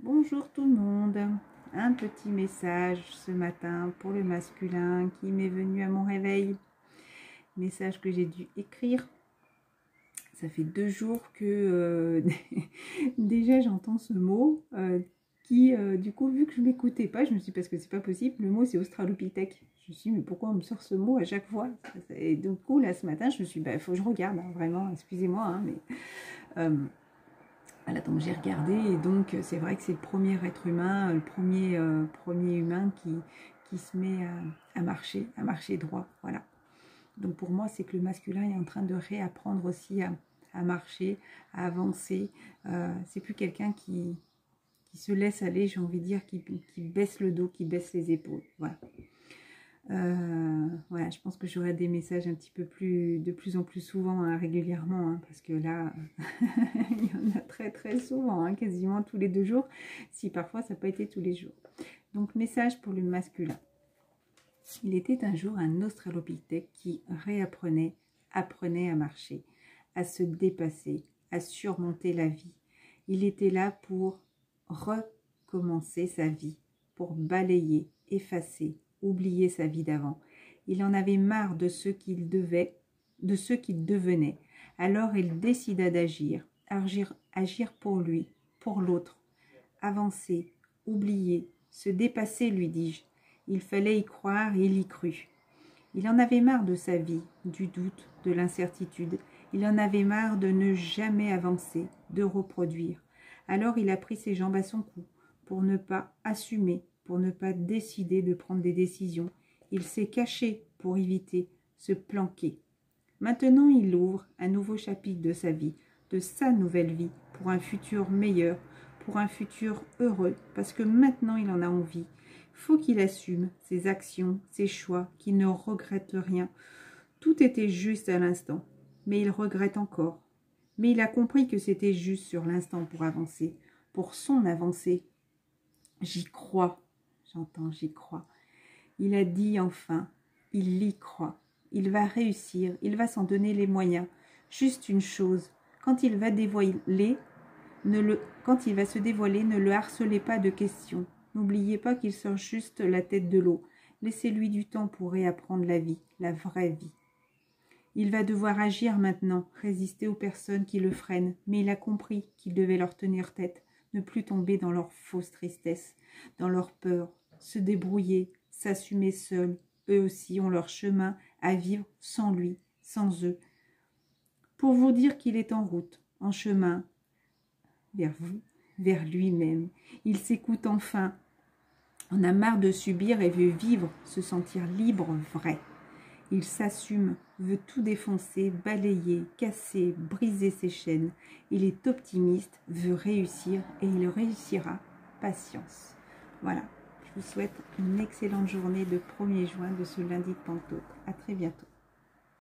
Bonjour tout le monde, un petit message ce matin pour le masculin qui m'est venu à mon réveil. Message que j'ai dû écrire. Ça fait 2 jours que déjà j'entends ce mot qui du coup vu que je m'écoutais pas, je me suis dit parce que c'est pas possible, le mot c'est Australopithèque. Je me suis dit mais pourquoi on me sort ce mot à chaque fois? Et du coup là ce matin je me suis dit bah faut que je regarde, hein, vraiment, excusez-moi hein, mais... Voilà, donc j'ai regardé et donc c'est vrai que c'est le premier être humain, le premier humain qui se met à marcher droit. Voilà. Donc pour moi, c'est que le masculin est en train de réapprendre aussi à marcher, à avancer. C'est plus quelqu'un qui se laisse aller, j'ai envie de dire, qui baisse le dos, qui baisse les épaules. Voilà. Voilà, je pense que j'aurai des messages un petit peu plus, de plus en plus souvent, hein, régulièrement, hein, parce que là, il y en a très souvent, hein, quasiment tous les 2 jours, si parfois ça n'a pas été tous les jours. Donc, message pour le masculin. Il était un jour un Australopithèque qui apprenait à marcher, à se dépasser, à surmonter la vie. Il était là pour recommencer sa vie, pour balayer, effacer, oublier sa vie d'avant. Il en avait marre de ce qu'il devenait. Alors il décida d'agir, agir pour lui, pour l'autre. Avancer, oublier, se dépasser, lui dis-je. Il fallait y croire et il y crut. Il en avait marre de sa vie, du doute, de l'incertitude. Il en avait marre de ne jamais avancer, de reproduire. Alors il a pris ses jambes à son cou pour ne pas assumer, pour ne pas décider de prendre des décisions. Il s'est caché pour éviter, se planquer. Maintenant il ouvre un nouveau chapitre de sa vie, de sa nouvelle vie, pour un futur meilleur, pour un futur heureux, parce que maintenant il en a envie. Faut qu'il assume ses actions, ses choix, qu'il ne regrette rien. Tout était juste à l'instant, mais il regrette encore. Mais il a compris que c'était juste sur l'instant pour avancer, pour son avancée. J'y crois, j'entends, j'y crois. Il a dit enfin, il y croit. Il va réussir, il va s'en donner les moyens. Juste une chose, quand il va se dévoiler, ne le harcelez pas de questions. N'oubliez pas qu'il sort juste la tête de l'eau. Laissez-lui du temps pour réapprendre la vie, la vraie vie. Il va devoir agir maintenant, résister aux personnes qui le freinent, mais il a compris qu'il devait leur tenir tête, ne plus tomber dans leur fausse tristesse, dans leur peur, se débrouiller, s'assumer seul. Eux aussi ont leur chemin à vivre sans lui, sans eux. Pour vous dire qu'il est en route, en chemin, vers vous, vers lui-même. Il s'écoute enfin. On a marre de subir et veut vivre, se sentir libre, vrai. Il s'assume, veut tout défoncer, balayer, casser, briser ses chaînes. Il est optimiste, veut réussir et il réussira. Patience. Voilà. Je vous souhaite une excellente journée de 1er juin de ce lundi de Pentecôte. À très bientôt.